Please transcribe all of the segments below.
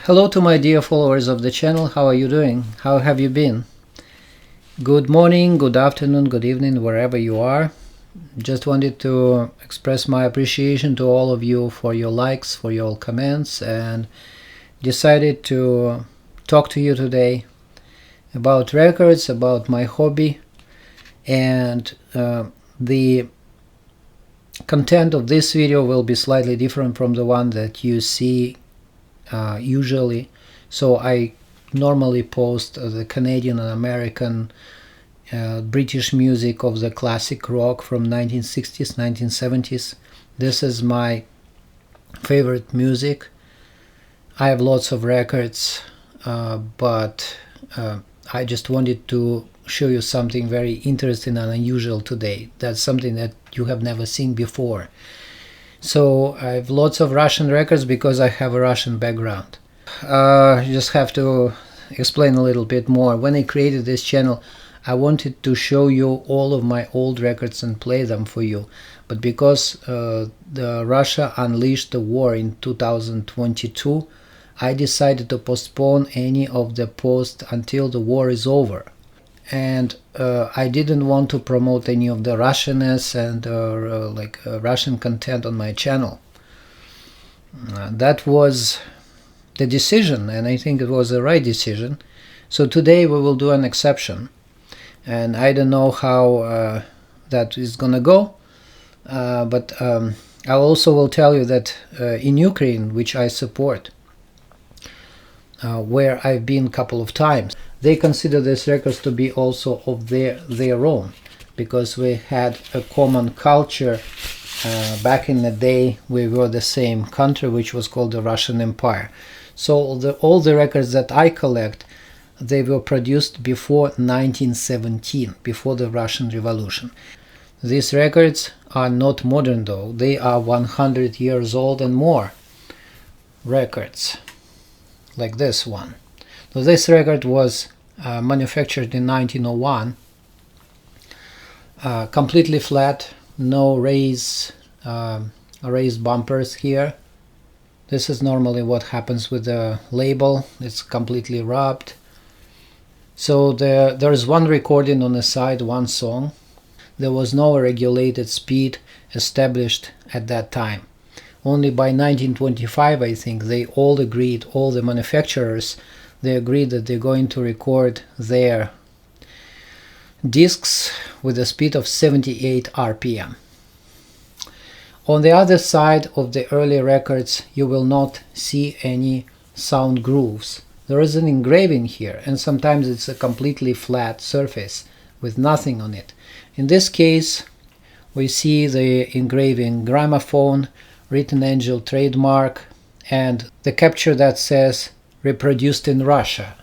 Hello to my dear followers of the channel. How are you doing? How have you been? Good morning, good afternoon, good evening, wherever you are. Just wanted to express my appreciation to all of you for your likes, for your comments, and decided to talk to you today about records, about my hobby, and the content of this video will be slightly different from the one that you see usually. So I normally post the Canadian and American British music of the classic rock from 1960s, 1970s. This is my favorite music. I have lots of records, but I just wanted to show you something very interesting and unusual today. That's something that you have never seen before. So I have lots of Russian records because I have a Russian background. You just have to explain a little bit more. When I created this channel, I wanted to show you all of my old records and play them for you. But because Russia unleashed the war in 2022, I decided to postpone any of the posts until the war is over. And I didn't want to promote any of the Russianness and Russian content on my channel. That was the decision, and I think it was the right decision. So today we will do an exception, and I don't know how that is gonna go, but I also will tell you that in Ukraine, which I support, where I've been a couple of times, they consider these records to be also of their own, because we had a common culture. Back in the day, we were the same country, which was called the Russian Empire. So all the records that I collect, they were produced before 1917, before the Russian Revolution. These records are not modern though, they are 100 years old and more records, like this one. So this record was manufactured in 1901, completely flat, no raised bumpers here. This is normally what happens with the label, it's completely rubbed. So there is one recording on the side, one song. There was no regulated speed established at that time. Only by 1925, I think, they all agreed, all the manufacturers, they agreed that they're going to record their discs with a speed of 78 RPM. On the other side of the early records, you will not see any sound grooves. There is an engraving here, and sometimes it's a completely flat surface with nothing on it. In this case, we see the engraving gramophone, written angel trademark, and the capture that says reproduced in Russia.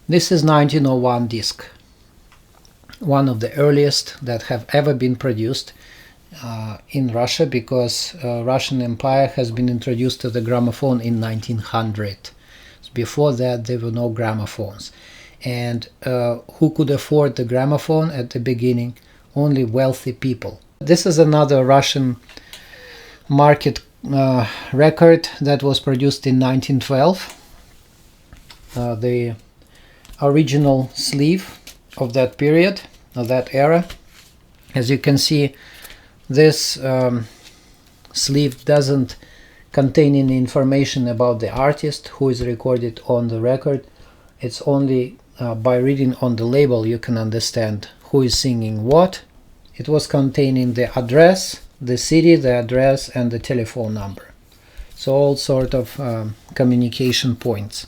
This is 1901 disc, one of the earliest that have ever been produced in Russia, because Russian Empire has been introduced to the gramophone in 1900. Before that there were no gramophones. And who could afford the gramophone at the beginning? Only wealthy people. This is another Russian market record that was produced in 1912. The original sleeve of that period, of that era. As you can see, this sleeve doesn't contain any information about the artist who is recorded on the record. It's only by reading on the label you can understand who is singing what. It was containing the address, the city, the address, and the telephone number. So all sort of communication points.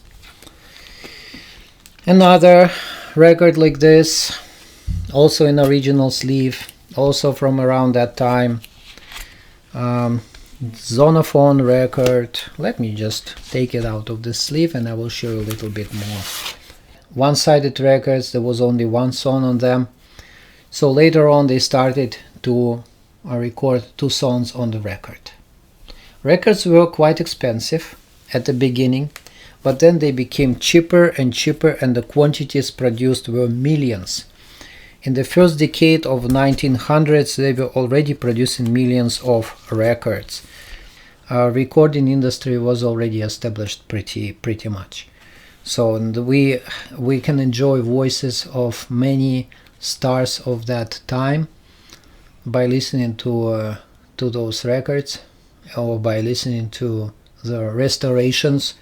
Another record like this, also in original sleeve, also from around that time. Zonophone record. Let me just take it out of the sleeve and I will show you a little bit more. One-sided records, there was only one song on them. So later on they started to record two songs on the record. Records were quite expensive at the beginning, but then they became cheaper and cheaper, and the quantities produced were millions. In the first decade of 1900s, they were already producing millions of records. recording industry was already established pretty much. So and we can enjoy voices of many stars of that time by listening to those records, or by listening to the restorations.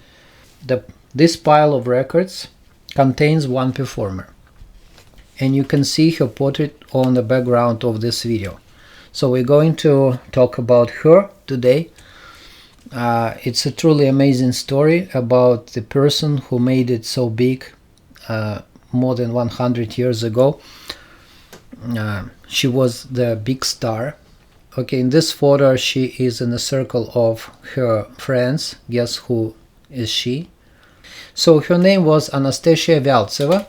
This pile of records contains one performer, and you can see her portrait on the background of this video. So we're going to talk about her today. It's a truly amazing story about the person who made it so big more than 100 years ago. She was the big star. Okay, in this photo she is in a circle of her friends. Guess who is she? So her name was Anastasia Vyaltseva.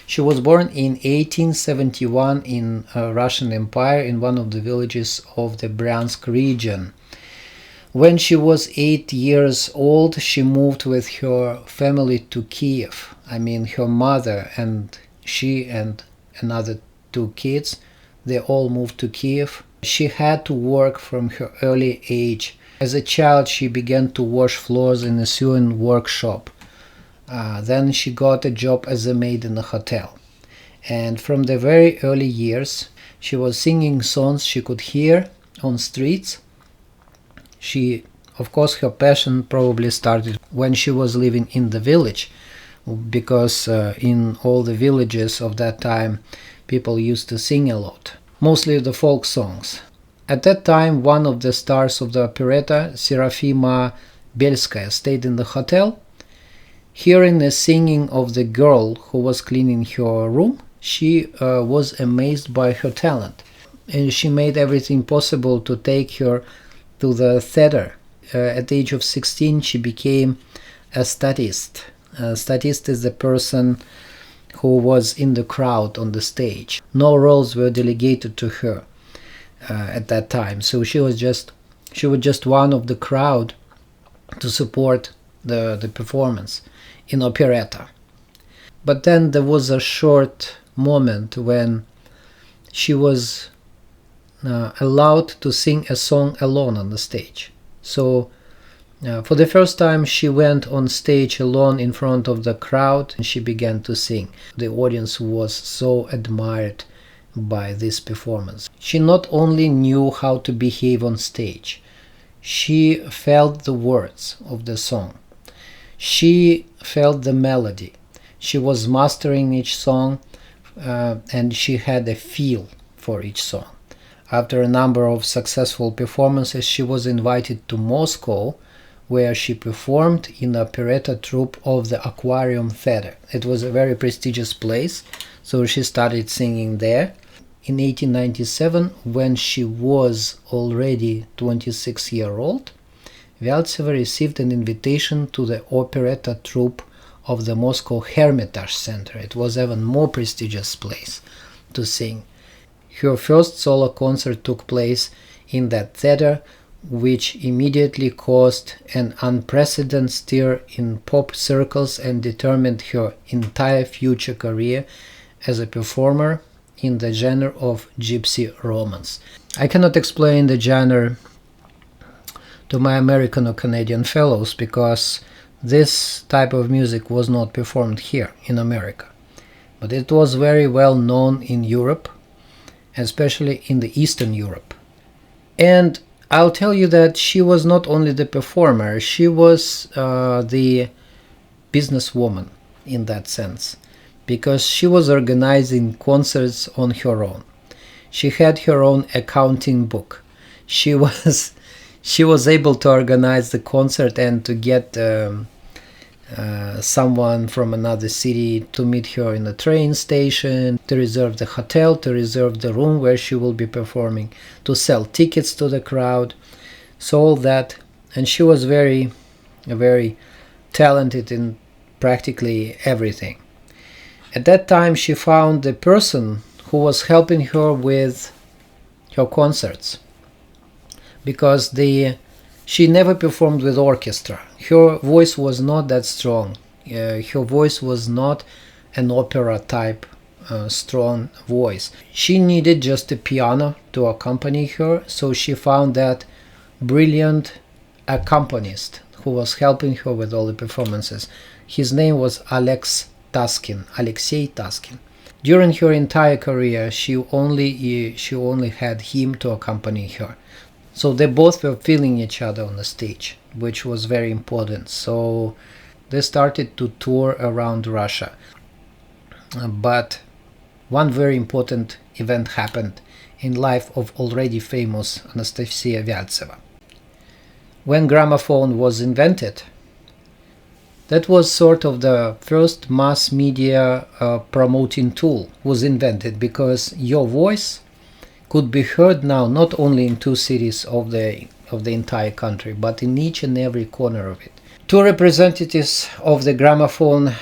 She was born in 1871 in Russian Empire in one of the villages of the Bryansk region. When she was 8 years old, she moved with her family to Kiev. I mean, her mother and she and another 2 kids, they all moved to Kiev. She had to work from her early age. As a child, she began to wash floors in a sewing workshop. Then she got a job as a maid in a hotel. And from the very early years, she was singing songs she could hear on streets. Of course, her passion probably started when she was living in the village, because in all the villages of that time, people used to sing a lot, mostly the folk songs. At that time, one of the stars of the operetta, Serafima Belskaya, stayed in the hotel. Hearing the singing of the girl who was cleaning her room, she was amazed by her talent, and she made everything possible to take her to the theater. At the age of 16, she became a statist. A statist is the person who was in the crowd on the stage. No roles were delegated to her at that time, so she was just one of the crowd to support the performance in operetta. But then there was a short moment when she was allowed to sing a song alone on the stage. So for the first time she went on stage alone in front of the crowd, and she began to sing. The audience was so admired by this performance. She not only knew how to behave on stage, she felt the words of the song. She felt the melody. She was mastering each song, and she had a feel for each song. After a number of successful performances, she was invited to Moscow, where she performed in the operetta troupe of the Aquarium Theater. It was a very prestigious place, so she started singing there. In 1897, when she was already 26-year-old, Vyaltseva received an invitation to the operetta troupe of the Moscow Hermitage Center. It was even more prestigious place to sing. Her first solo concert took place in that theater, which immediately caused an unprecedented stir in pop circles and determined her entire future career as a performer in the genre of gypsy romance. I cannot explain the genre to my American or Canadian fellows, because this type of music was not performed here in America. But it was very well known in Europe, especially in the Eastern Europe. And I'll tell you that she was not only the performer, she was the businesswoman in that sense, because she was organizing concerts on her own. She had her own accounting book. She was able to organize the concert and to get someone from another city to meet her in the train station, to reserve the hotel, to reserve the room where she will be performing, to sell tickets to the crowd, so all that. And she was very talented in practically everything. At that time she found the person who was helping her with her concerts, because she never performed with orchestra. Her voice was not that strong. Her voice was not an opera type strong voice. She needed just a piano to accompany her, so she found that brilliant accompanist who was helping her with all the performances. His name was Alexei Taskin. During her entire career, she only had him to accompany her. So they both were feeling each other on the stage, which was very important. So they started to tour around Russia. But one very important event happened in life of already famous Anastasia Vyaltseva. When gramophone was invented, that was sort of the first mass media promoting tool was invented, because your voice could be heard now not only in 2 cities of the entire country, but in each and every corner of it. 2 representatives of the gramophone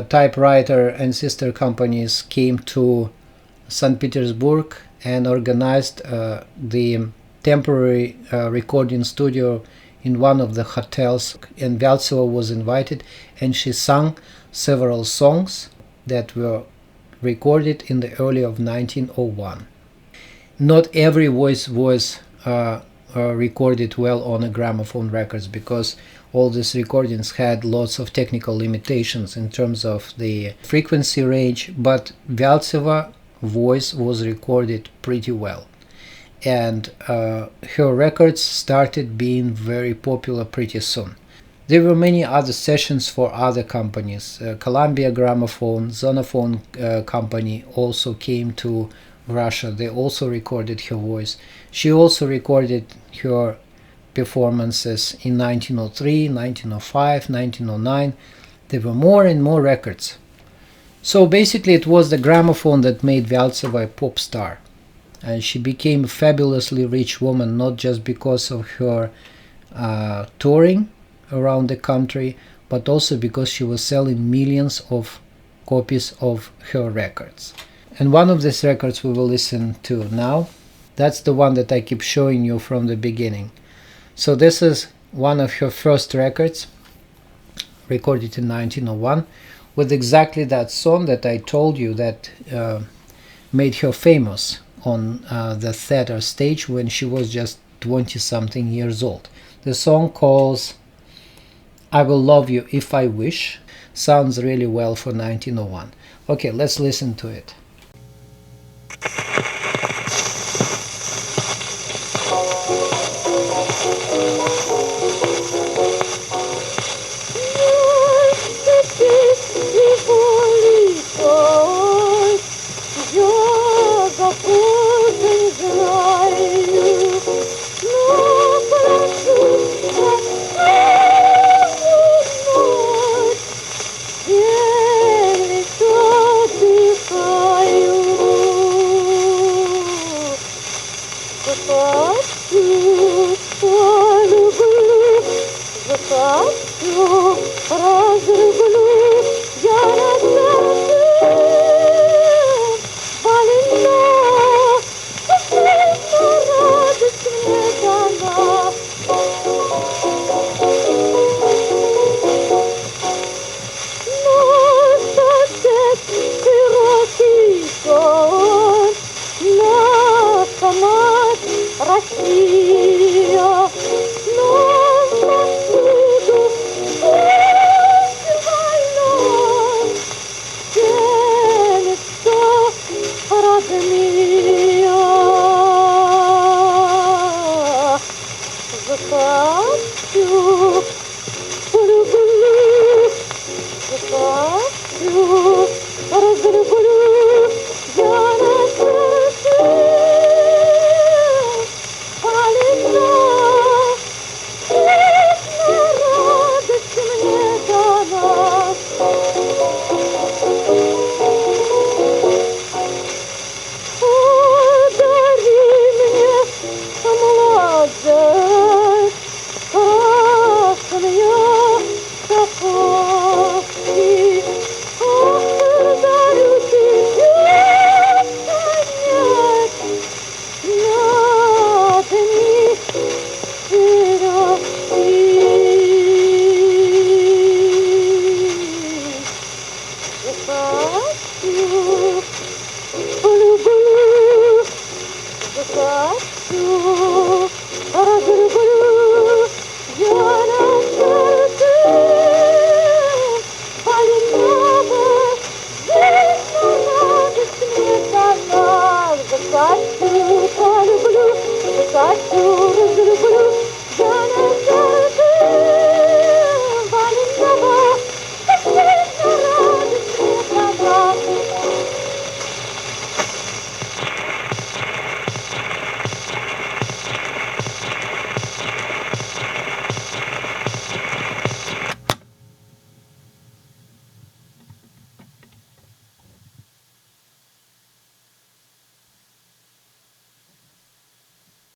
typewriter and sister companies came to St. Petersburg and organized the temporary recording studio in one of the hotels, and Vyaltseva was invited, and she sang several songs that were recorded in the early of 1901. Not every voice was recorded well on a gramophone records, because all these recordings had lots of technical limitations in terms of the frequency range, but Vyaltseva voice was recorded pretty well. And her records started being very popular pretty soon. There were many other sessions for other companies. Columbia Gramophone, Zonophone company also came to Russia. They also recorded her voice. She also recorded her performances in 1903, 1905, 1909. There were more and more records. So basically it was the gramophone that made Vyaltseva a pop star. And she became a fabulously rich woman, not just because of her touring around the country, but also because she was selling millions of copies of her records. And one of these records we will listen to now. That's the one that I keep showing you from the beginning. So this is one of her first records, recorded in 1901, with exactly that song that I told you that made her famous on the theater stage when she was just 20-something years old. The song calls I Will Love You If I Wish. Sounds really well for 1901. Okay, let's listen to it. blue, color blue, the sky blue,